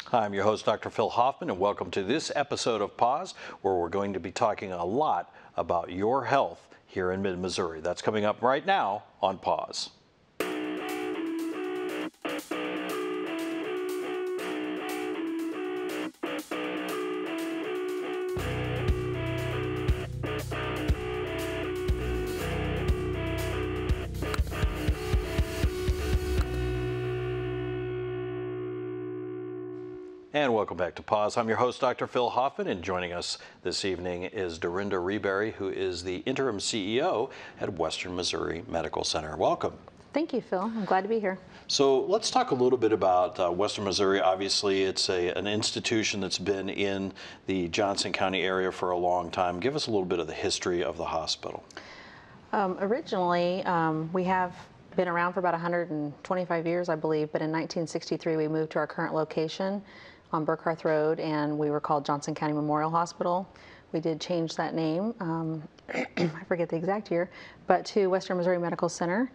Hi, I'm your host, Dr. Phil Hoffman, and welcome to this episode of Pause, where we're going to be talking a lot about your health here in mid-Missouri. That's coming up right now on Pause. And welcome back to Pause. I'm your host, Dr. Phil Hoffman, and joining us this evening is Darinda Reberry, who is the interim CEO at Western Missouri Medical Center. Welcome. Thank you, Phil. I'm glad to be here. So let's talk a little bit about Western Missouri. Obviously, it's an institution that's been in the Johnson County area for a long time. Give us a little bit of the history of the hospital. Originally, we have been around for about 125 years, I believe, but in 1963 we moved to our current location on Burkharth Road, and we were called Johnson County Memorial Hospital. We did change that name, I forget the exact year, but to Western Missouri Medical Center.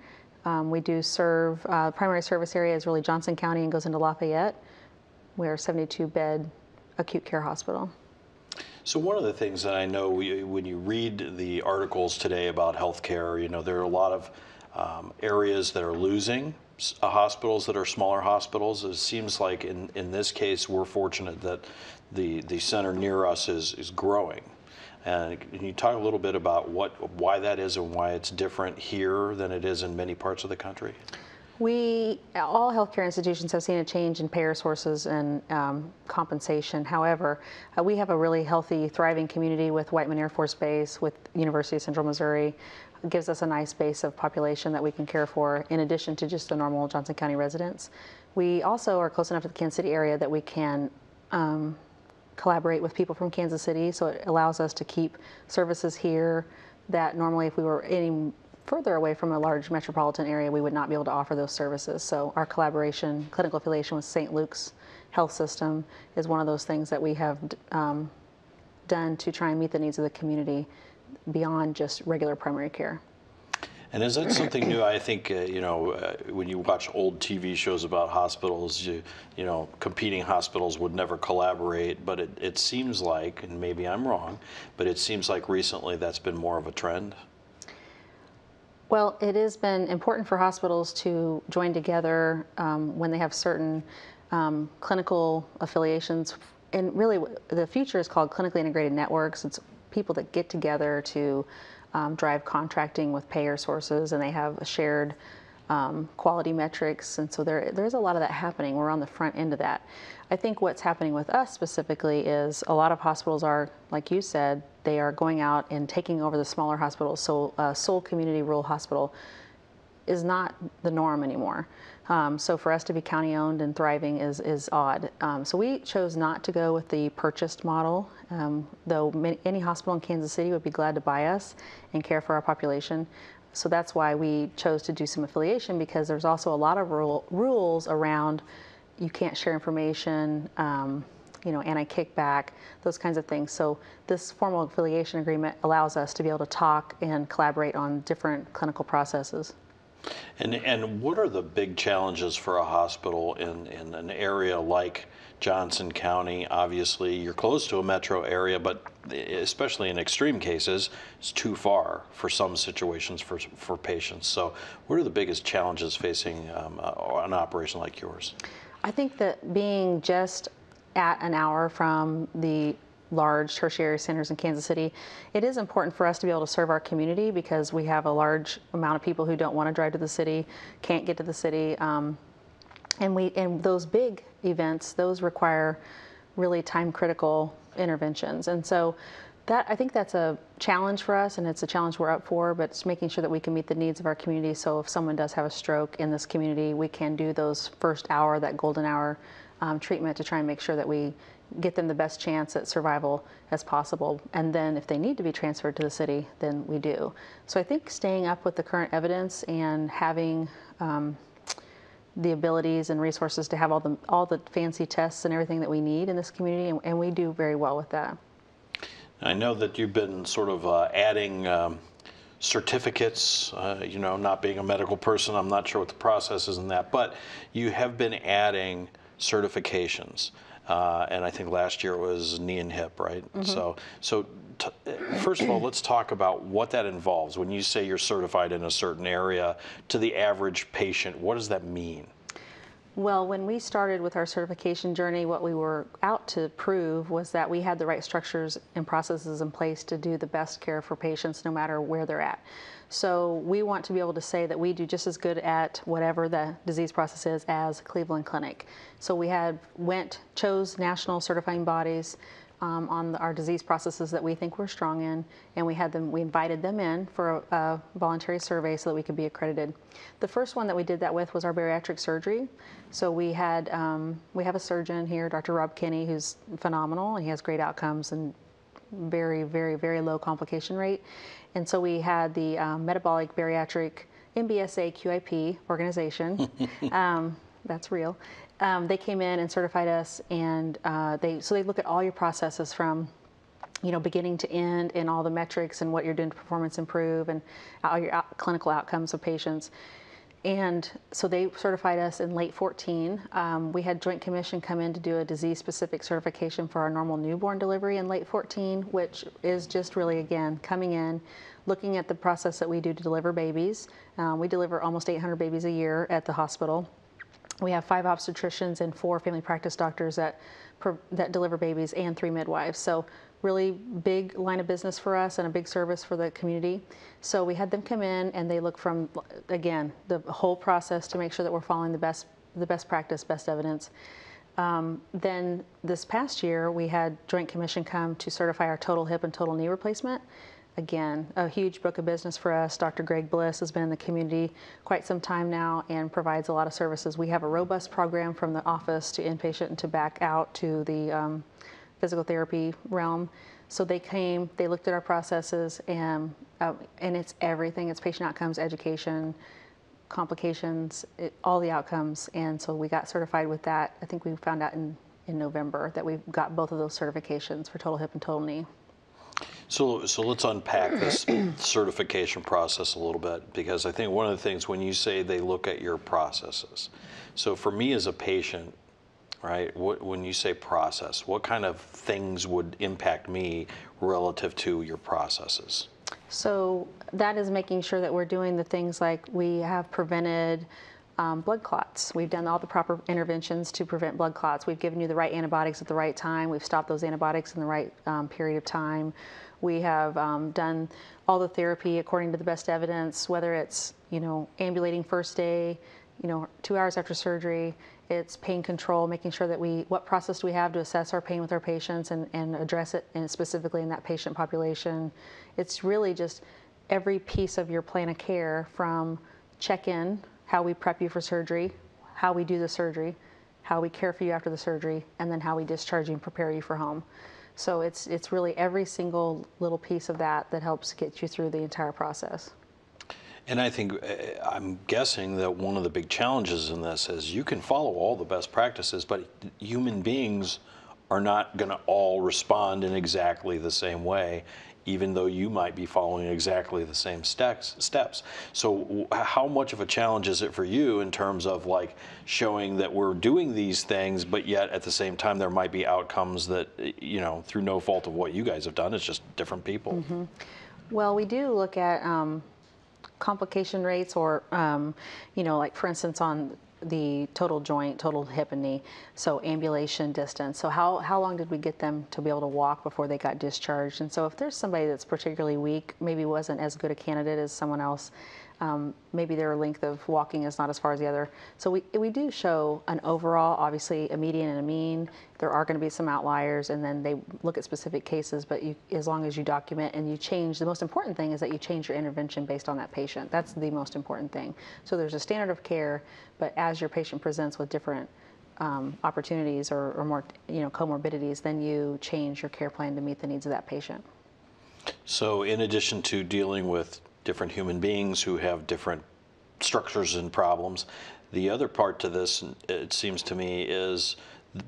We do serve, primary service area is really Johnson County and goes into Lafayette. We're a 72-bed acute care hospital. So one of the things that I know when you read the articles today about healthcare, you know, there are a lot of areas that are losing hospitals that are smaller hospitals. It seems like in this case, we're fortunate that the center near us is growing. And can you talk a little bit about why that is and why it's different here than it is in many parts of the country? All healthcare institutions have seen a change in payer sources and compensation. However, we have a really healthy, thriving community with Whiteman Air Force Base, with University of Central Missouri. It gives us a nice base of population that we can care for, in addition to just the normal Johnson County residents. We also are close enough to the Kansas City area that we can collaborate with people from Kansas City, so it allows us to keep services here that normally, if we were any further away from a large metropolitan area, we would not be able to offer those services. So our collaboration, clinical affiliation with St. Luke's Health System is one of those things that we have done to try and meet the needs of the community beyond just regular primary care. And is that something new? I think, when you watch old TV shows about hospitals, you know, competing hospitals would never collaborate, but it seems like, and maybe I'm wrong, but it seems like recently that's been more of a trend. Well, it has been important for hospitals to join together when they have certain clinical affiliations. And really, the future is called clinically integrated networks. It's people that get together to drive contracting with payer sources, and they have a shared quality metrics. And so there's a lot of that happening. We're on the front end of that. I think what's happening with us specifically is a lot of hospitals are, like you said, they are going out and taking over the smaller hospitals. So sole community rural hospital is not the norm anymore. So for us to be county owned and thriving is odd. So we chose not to go with the purchased model, though any hospital in Kansas City would be glad to buy us and care for our population. So that's why we chose to do some affiliation, because there's also a lot of rules around you can't share information, anti-kickback, those kinds of things. So this formal affiliation agreement allows us to be able to talk and collaborate on different clinical processes. And what are the big challenges for a hospital in an area like Johnson County? Obviously, you're close to a metro area, but especially in extreme cases, it's too far for some situations for patients. So what are the biggest challenges facing an operation like yours? I think that being just at an hour from the large tertiary centers in Kansas City, it is important for us to be able to serve our community, because we have a large amount of people who don't want to drive to the city, can't get to the city, and those big events, those require really time-critical interventions. And so I think that's a challenge for us, and it's a challenge we're up for, but it's making sure that we can meet the needs of our community. So if someone does have a stroke in this community, we can do those first hour, that golden hour treatment, to try and make sure that we get them the best chance at survival as possible. And then if they need to be transferred to the city, then we do. So I think staying up with the current evidence and having the abilities and resources to have all the fancy tests and everything that we need in this community, and we do very well with that. I know that you've been sort of adding certificates, not being a medical person, I'm not sure what the process is in that, but you have been adding certifications. And I think last year it was knee and hip, right? So first of all, let's talk about what that involves. When you say you're certified in a certain area, to the average patient, what does that mean? Well, when we started with our certification journey, what we were out to prove was that we had the right structures and processes in place to do the best care for patients no matter where they're at. So we want to be able to say that we do just as good at whatever the disease process is as Cleveland Clinic. So we chose national certifying bodies on our disease processes that we think we're strong in, and we invited them in for a voluntary survey so that we could be accredited. The first one that we did that with was our bariatric surgery. So we have a surgeon here, Dr. Rob Kinney, who's phenomenal, and he has great outcomes and very, very, very low complication rate. And so we had the Metabolic Bariatric MBSA QIP organization. That's real. They came in and certified us, and they look at all your processes from, beginning to end, and all the metrics and what you're doing to performance improve, and all your clinical outcomes of patients. And so they certified us in late 14. We had Joint Commission come in to do a disease-specific certification for our normal newborn delivery in late 14, which is just really, again, coming in, looking at the process that we do to deliver babies. We deliver almost 800 babies a year at the hospital. We have 5 obstetricians and 4 family practice doctors that deliver babies, and 3 midwives. So really big line of business for us and a big service for the community. So we had them come in, and they look from, again, the whole process to make sure that we're following the best practice, best evidence. Then this past year, we had Joint Commission come to certify our total hip and total knee replacement. Again, a huge book of business for us. Dr. Greg Bliss has been in the community quite some time now and provides a lot of services. We have a robust program from the office to inpatient and to back out to the physical therapy realm. So they came, they looked at our processes, and it's everything. It's patient outcomes, education, complications, all the outcomes. And so we got certified with that. I think we found out in November that we got both of those certifications for total hip and total knee. So let's unpack this certification process a little bit, because I think one of the things when you say they look at your processes, so for me as a patient, right, when you say process, what kind of things would impact me relative to your processes? So that is making sure that we're doing the things like we have prevented blood clots. We've done all the proper interventions to prevent blood clots. We've given you the right antibiotics at the right time. We've stopped those antibiotics in the right period of time. We have done all the therapy according to the best evidence, whether it's, ambulating first day, 2 hours after surgery. It's pain control, making sure that what process do we have to assess our pain with our patients and address it, and specifically in that patient population. It's really just every piece of your plan of care, from check-in, how we prep you for surgery, how we do the surgery, how we care for you after the surgery, and then how we discharge you and prepare you for home. So it's really every single little piece of that helps get you through the entire process. And I think, I'm guessing that one of the big challenges in this is you can follow all the best practices, but human beings are not going to all respond in exactly the same way, even though you might be following exactly the same steps. So how much of a challenge is it for you in terms of like showing that we're doing these things, but yet at the same time there might be outcomes that, through no fault of what you guys have done, it's just different people? Mm-hmm. Well, we do look at complication rates, or, like for instance on the total joint, total hip and knee, so ambulation distance. So how long did we get them to be able to walk before they got discharged? And so if there's somebody that's particularly weak, maybe wasn't as good a candidate as someone else, maybe their length of walking is not as far as the other. So we do show an overall, obviously a median and a mean. There are going to be some outliers, and then they look at specific cases, but as long as you document and you change, the most important thing is that you change your intervention based on that patient. That's the most important thing. So there's a standard of care, but as your patient presents with different opportunities or more comorbidities, then you change your care plan to meet the needs of that patient. So in addition to dealing with different human beings who have different structures and problems, the other part to this, it seems to me, is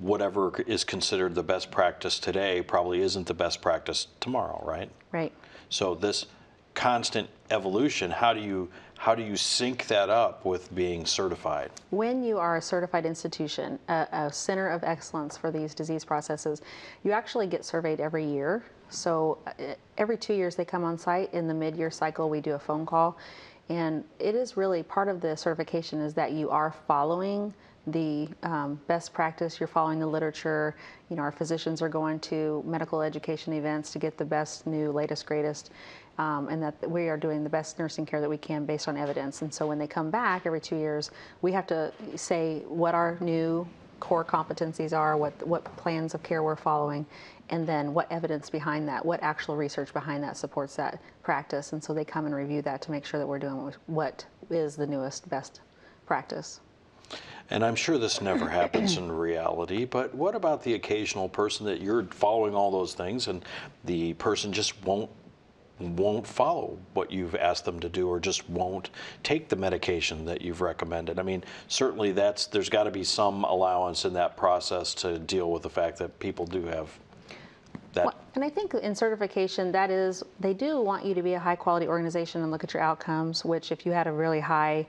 whatever is considered the best practice today probably isn't the best practice tomorrow, right? Right. So this constant evolution, how do how do you sync that up with being certified? When you are a certified institution, a center of excellence for these disease processes, you actually get surveyed every year. So every 2 years they come on site. In the mid-year cycle, we do a phone call. And it is really part of the certification is that you are following the best practice, you're following the literature. You know, our physicians are going to medical education events to get the best, new, latest, greatest, and that we are doing the best nursing care that we can based on evidence. And so when they come back every 2 years, we have to say what our new core competencies are, what plans of care we're following, and then what evidence behind that, what actual research behind that supports that practice. And so they come and review that to make sure that we're doing what is the newest, best practice. And I'm sure this never happens in reality, but what about the occasional person that you're following all those things and the person just won't follow what you've asked them to do, or just won't take the medication that you've recommended? I mean, certainly there's got to be some allowance in that process to deal with the fact that people do have that. Well, and I think in certification, that is, they do want you to be a high quality organization and look at your outcomes, which if you had a really high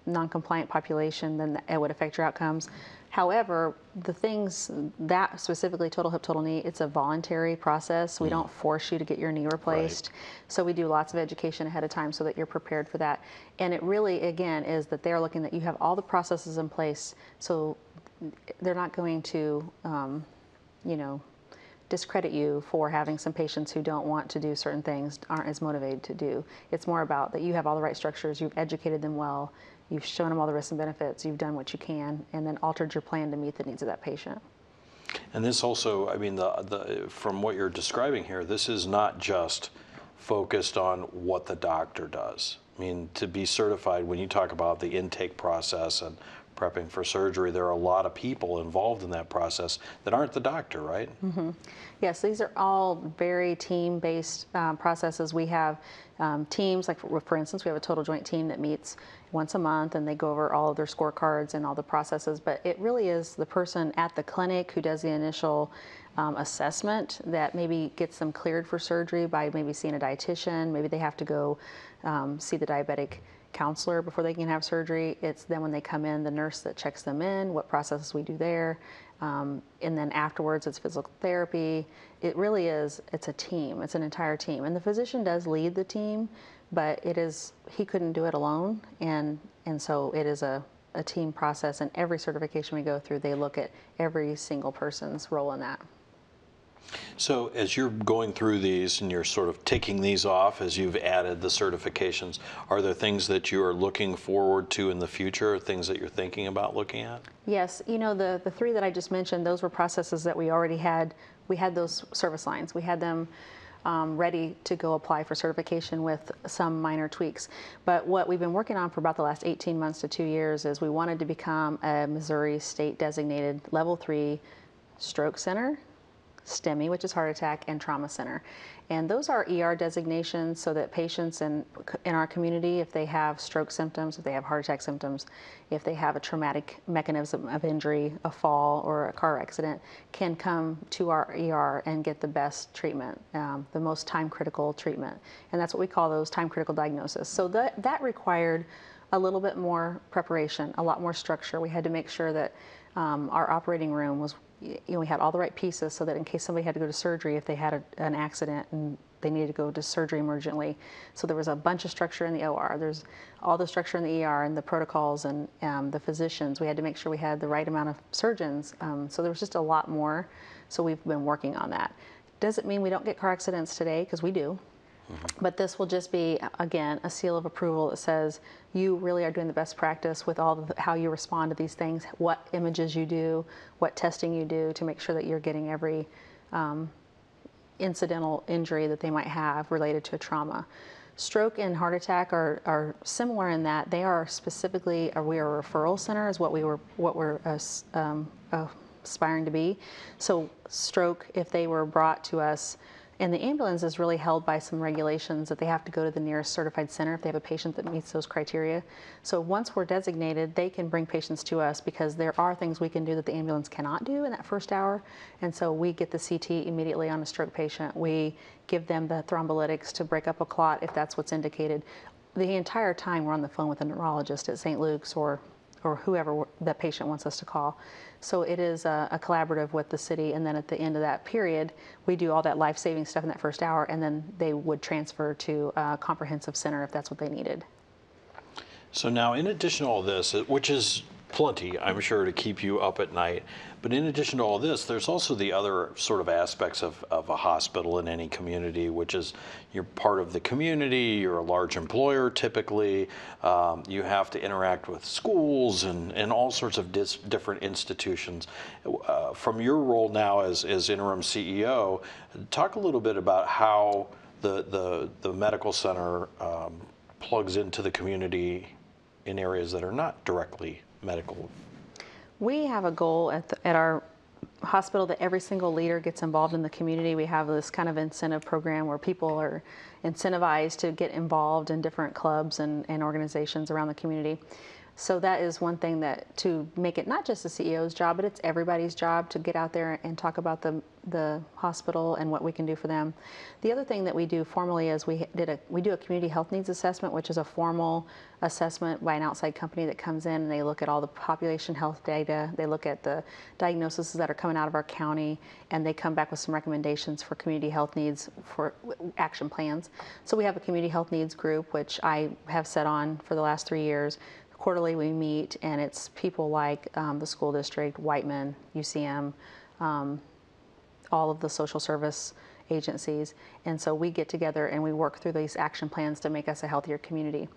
non-compliant population, then it would affect your outcomes. However, the things that specifically total hip, total knee, it's a voluntary process. We don't force you to get your knee replaced. Right. So we do lots of education ahead of time so that you're prepared for that. And it really, again, is that they're looking that you have all the processes in place, so they're not going to, you know, discredit you for having some patients who don't want to do certain things, aren't as motivated to do. It's more about that you have all the right structures, you've educated them well, you've shown them all the risks and benefits, you've done what you can, and then altered your plan to meet the needs of that patient. And this also, I mean, from what you're describing here, this is not just focused on what the doctor does. I mean, to be certified, when you talk about the intake process and prepping for surgery, there are a lot of people involved in that process that aren't the doctor, right? Mm-hmm. Yes, these are all very team-based processes. We have teams, like for instance, we have a total joint team that meets once a month, and they go over all of their scorecards and all the processes. But it really is the person at the clinic who does the initial assessment that maybe gets them cleared for surgery by maybe seeing a dietitian. Maybe they have to go see the diabetic counselor before they can have surgery. It's then when they come in, the nurse that checks them in, what processes we do there, and then afterwards it's physical therapy. It really is, it's a team, it's an entire team. And the physician does lead the team, but he couldn't do it alone, and so it is a team process, and every certification we go through, they look at every single person's role in that. So as you're going through these and you're sort of ticking these off as you've added the certifications, are there things that you are looking forward to in the future, or things that you're thinking about looking at? Yes, you know, the three that I just mentioned, those were processes that we already had. We had those service lines. We had them ready to go apply for certification with some minor tweaks. But what we've been working on for about the last 18 months to 2 years is we wanted to become a Missouri state designated level 3 stroke center, STEMI, which is heart attack, and trauma center. And those are ER designations so that patients in our community, if they have stroke symptoms, if they have heart attack symptoms, if they have a traumatic mechanism of injury, a fall or a car accident, can come to our ER and get the best treatment, the most time-critical treatment. And that's what we call those time-critical diagnoses. So that required a little bit more preparation, a lot more structure. We had to make sure that our operating room was, we had all the right pieces so that in case somebody had to go to surgery, if they had an accident and they needed to go to surgery emergently. So there was a bunch of structure in the OR. There's all the structure in the ER and the protocols and the physicians. We had to make sure we had the right amount of surgeons. So there was just a lot more. So we've been working on that. Doesn't mean we don't get car accidents today, because we do. But this will just be, again, a seal of approval that says you really are doing the best practice with all of how you respond to these things, what images you do, what testing you do to make sure that you're getting every incidental injury that they might have related to a trauma. Stroke and heart attack are similar in that they are specifically, we are a referral center is what we're aspiring to be. So stroke, if they were brought to us, and the ambulance is really held by some regulations that they have to go to the nearest certified center if they have a patient that meets those criteria. So once we're designated, they can bring patients to us because there are things we can do that the ambulance cannot do in that first hour. And so we get the CT immediately on a stroke patient. We give them the thrombolytics to break up a clot if that's what's indicated. the entire time we're on the phone with a neurologist at St. Luke's or whoever the patient wants us to call. So it is a collaborative with the city, and then at the end of that period, we do all that life-saving stuff in that first hour, and then they would transfer to a comprehensive center if that's what they needed. So now, in addition to all this, which is plenty, I'm sure, to keep you up at night, but in addition to all this, there's also the other sort of aspects of a hospital in any community, which is you're part of the community, you're a large employer typically, you have to interact with schools and all sorts of different institutions. From your role now as interim CEO, talk a little bit about how the medical center plugs into the community in areas that are not directly medical. We have a goal at our hospital that every single leader gets involved in the community. We have this kind of incentive program where people are incentivized to get involved in different clubs and organizations around the community. So that is one thing, that to make it not just the CEO's job, but it's everybody's job to get out there and talk about the hospital and what we can do for them. The other thing that we do formally is we do a community health needs assessment, which is a formal assessment by an outside company that comes in and they look at all the population health data, they look at the diagnoses that are coming out of our county, and they come back with some recommendations for community health needs for action plans. So we have a community health needs group, which I have sat on for the last 3 years. Quarterly we meet, and it's people like the school district, Whiteman, UCM, all of the social service agencies. And so we get together and we work through these action plans to make us a healthier community.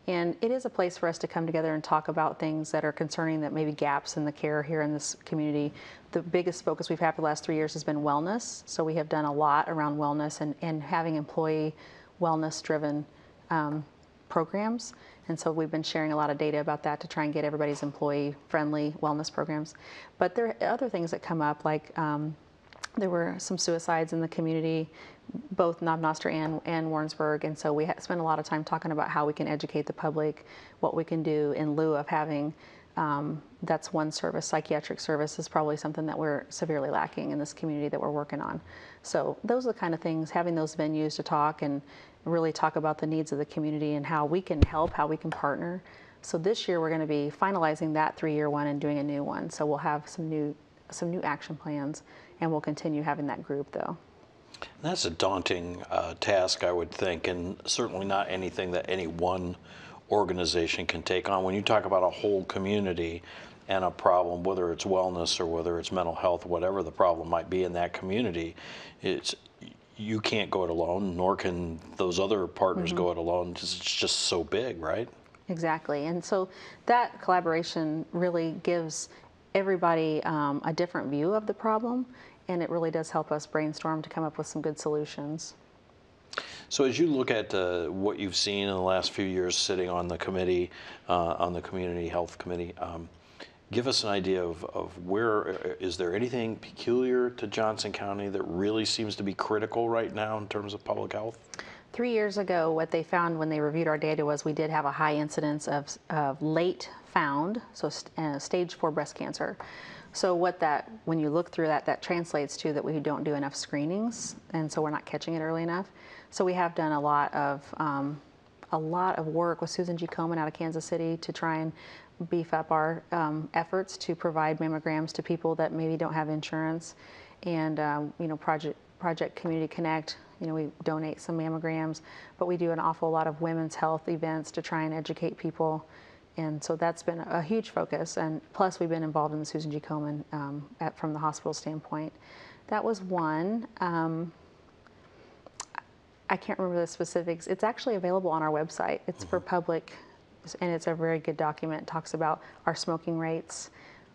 And it is a place for us to come together and talk about things that are concerning, that maybe gaps in the care here in this community. The biggest focus we've had for the last 3 years has been wellness. So we have done a lot around wellness and having employee wellness-driven programs. And so we've been sharing a lot of data about that to try and get everybody's employee-friendly wellness programs. But there are other things that come up, like there were some suicides in the community, both Knob Noster and Warrensburg, and so we spent a lot of time talking about how we can educate the public, what we can do in lieu of having, that's one service. Psychiatric service is probably something that we're severely lacking in this community that we're working on. So those are the kind of things, having those venues to talk and really talk about the needs of the community and how we can help, how we can partner. So this year we're going to be finalizing that 3-year one and doing a new one. So we'll have some new action plans, and we'll continue having that group though. That's a daunting task, I would think, and certainly not anything that any one organization can take on. When you talk about a whole community and a problem, whether it's wellness or whether it's mental health, whatever the problem might be in that community, you can't go it alone, nor can those other partners go it alone. It's just so big, right? Exactly. And so that collaboration really gives everybody a different view of the problem, and it really does help us brainstorm to come up with some good solutions. So as you look at what you've seen in the last few years sitting on the committee, on the Community Health Committee, give us an idea of where, is there anything peculiar to Johnson County that really seems to be critical right now in terms of public health? 3 years ago, what they found when they reviewed our data was we did have a high incidence of late found, so stage 4 breast cancer. So when you look through that translates to that we don't do enough screenings, and so we're not catching it early enough. So we have done a lot of work with Susan G. Komen out of Kansas City to try and beef up our efforts to provide mammograms to people that maybe don't have insurance, and Project Community Connect. We donate some mammograms, but we do an awful lot of women's health events to try and educate people. And so that's been a huge focus. And plus, we've been involved in the Susan G. Komen from the hospital standpoint. That was one. I can't remember the specifics. It's actually available on our website. It's for public, and it's a very good document. It talks about our smoking rates,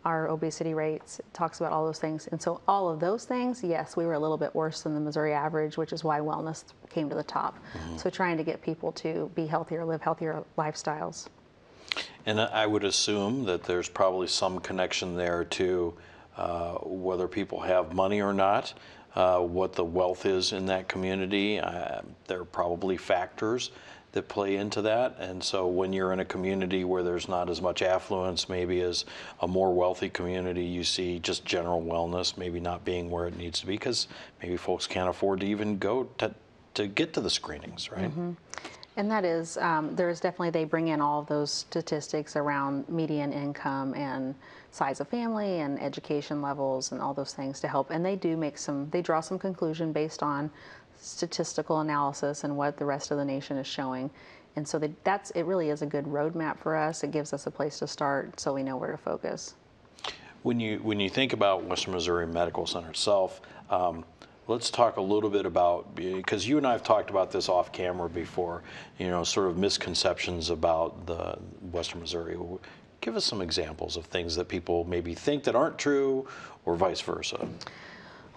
our obesity rates. It talks about all those things. And so all of those things, yes, we were a little bit worse than the Missouri average, which is why wellness came to the top. So trying to get people to be healthier, live healthier lifestyles. And I would assume that there's probably some connection there to whether people have money or not, what the wealth is in that community. There are probably factors that play into that. And so when you're in a community where there's not as much affluence, maybe as a more wealthy community, you see just general wellness maybe not being where it needs to be because maybe folks can't afford to even go to get to the screenings, right? And that is, there is definitely, they bring in all of those statistics around median income and size of family and education levels and all those things to help. And they do make they draw some conclusion based on statistical analysis and what the rest of the nation is showing. And so it really is a good roadmap for us. It gives us a place to start so we know where to focus. When you think about Western Missouri Medical Center itself, let's talk a little bit about, because you and I have talked about this off camera before, sort of misconceptions about the Western Missouri. Give us some examples of things that people maybe think that aren't true, or vice versa.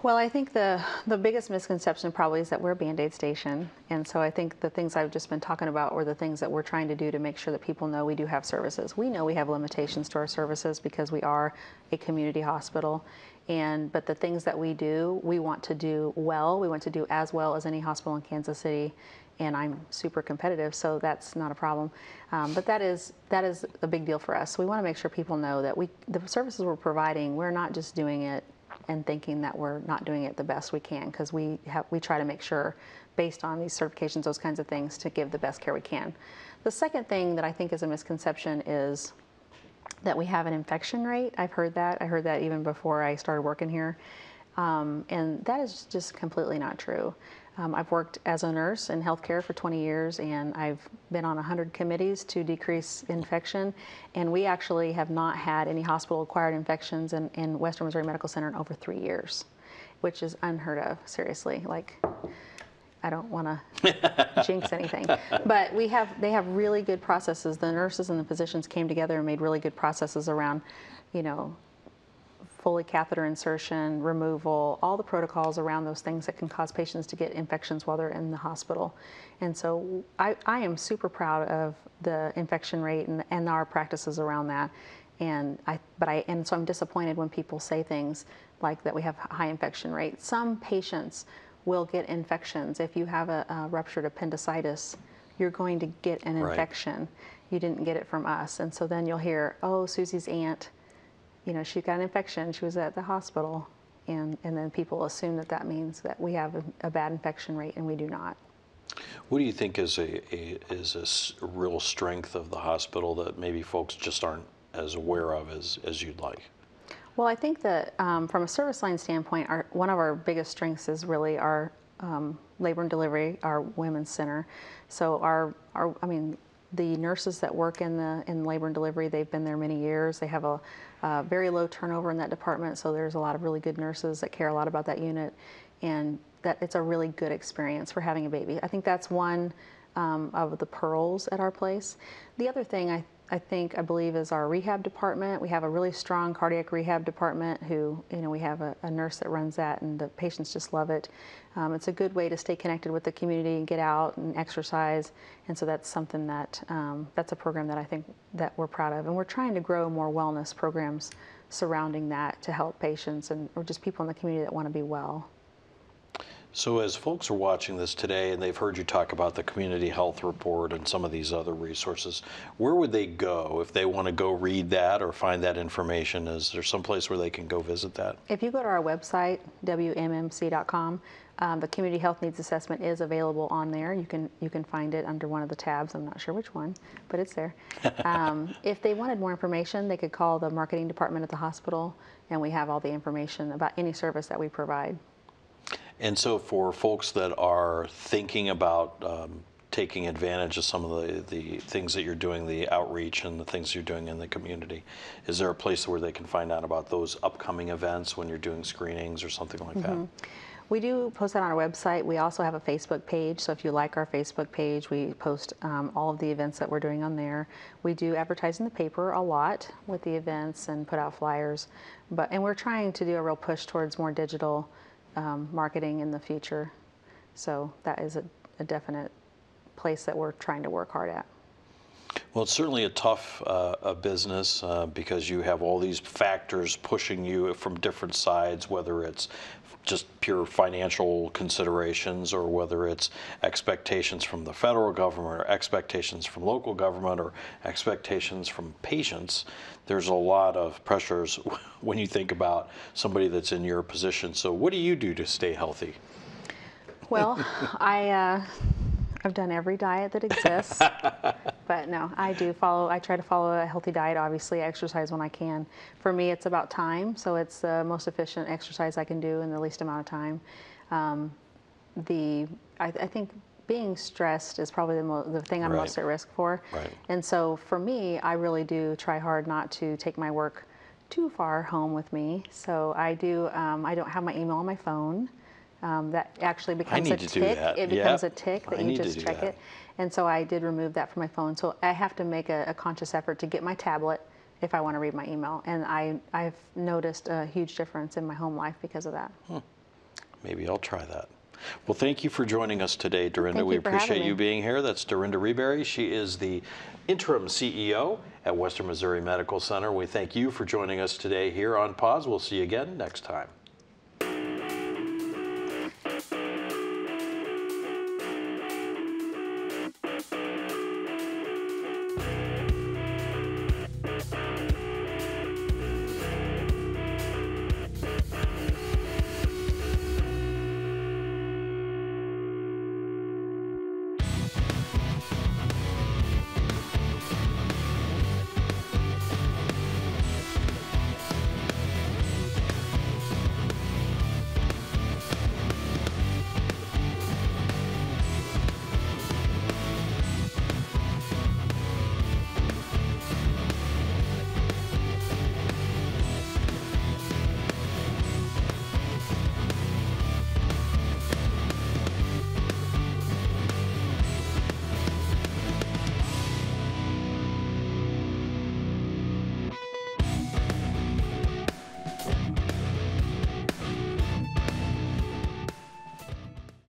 Well, I think the biggest misconception probably is that we're a Band-Aid station. And so I think the things I've just been talking about were the things that we're trying to do to make sure that people know we do have services. We know we have limitations to our services because we are a community hospital. But the things that we do, we want to do well. We want to do as well as any hospital in Kansas City. And I'm super competitive, so that's not a problem. But that is a big deal for us. So we want to make sure people know that the services we're providing, we're not just doing it and thinking that we're not doing it the best we can, because we try to make sure, based on these certifications, those kinds of things, to give the best care we can. The second thing that I think is a misconception is that we have an infection rate. I've heard that. I heard that even before I started working here. And that is just completely not true. I've worked as a nurse in healthcare for 20 years, and I've been on 100 committees to decrease infection. And we actually have not had any hospital-acquired infections in Western Missouri Medical Center in over 3 years, which is unheard of, seriously. Like, I don't want to jinx anything, but they have really good processes. The nurses and the physicians came together and made really good processes around, Foley catheter insertion, removal, all the protocols around those things that can cause patients to get infections while they're in the hospital. And so I am super proud of the infection rate and our practices around that. And so I'm disappointed when people say things like that we have high infection rate. Some patients will get infections. If you have a ruptured appendicitis, you're going to get an infection. You didn't get it from us. And so then you'll hear, oh, Susie's aunt, she got an infection, she was at the hospital. And then people assume that means that we have a bad infection rate, and we do not. What do you think is a real strength of the hospital that maybe folks just aren't as aware of as you'd like? Well, I think that from a service line standpoint, one of our biggest strengths is really our labor and delivery, our women's center. So the nurses that work in labor and delivery, they've been there many years. They have a very low turnover in that department, so there's a lot of really good nurses that care a lot about that unit, and that it's a really good experience for having a baby. I think that's one of the pearls at our place. The other thing I believe is our rehab department. We have a really strong cardiac rehab department who, we have a nurse that runs that, and the patients just love it. It's a good way to stay connected with the community and get out and exercise. And so that's something that's a program that I think that we're proud of. And we're trying to grow more wellness programs surrounding that to help patients or just people in the community that want to be well. So as folks are watching this today and they've heard you talk about the community health report and some of these other resources, where would they go if they want to go read that or find that information? Is there some place where they can go visit that? If you go to our website, wmmc.com, the community health needs assessment is available on there. You can find it under one of the tabs. I'm not sure which one, but it's there. If they wanted more information, they could call the marketing department at the hospital, and we have all the information about any service that we provide. And so for folks that are thinking about taking advantage of some of the things that you're doing, the outreach and the things you're doing in the community, is there a place where they can find out about those upcoming events when you're doing screenings or something like that? We do post that on our website. We also have a Facebook page, so if you like our Facebook page, we post all of the events that we're doing on there. We do advertise in the paper a lot with the events and put out flyers, and we're trying to do a real push towards more digital marketing in the future. So that is a definite place that we're trying to work hard at. Well, it's certainly a tough business because you have all these factors pushing you from different sides, whether it's just pure financial considerations or whether it's expectations from the federal government or expectations from local government or expectations from patients. There's a lot of pressures when you think about somebody that's in your position. So what do you do to stay healthy? Well, I've done every diet that exists, but no, I try to follow a healthy diet, obviously, exercise when I can. For me, it's about time, so it's the most efficient exercise I can do in the least amount of time. Um, I think being stressed is probably the thing I'm Right. most at risk for. Right. And so for me, I really do try hard not to take my work too far home with me. So I don't have my email on my phone. That actually I becomes a need to do tick. that. It becomes a Yep. tick that I you need to just do check that. it. And so I did remove that from my phone. So I have to make a conscious effort to get my tablet if I want to read my email. And I've noticed a huge difference in my home life because of that. Maybe I'll try that. Well, thank you for joining us today, Darinda. Thank We you for having appreciate you me. being here. That's Darinda Reberry. She is the interim CEO at Western Missouri Medical Center. We thank you for joining us today here on Pause. We'll see you again next time.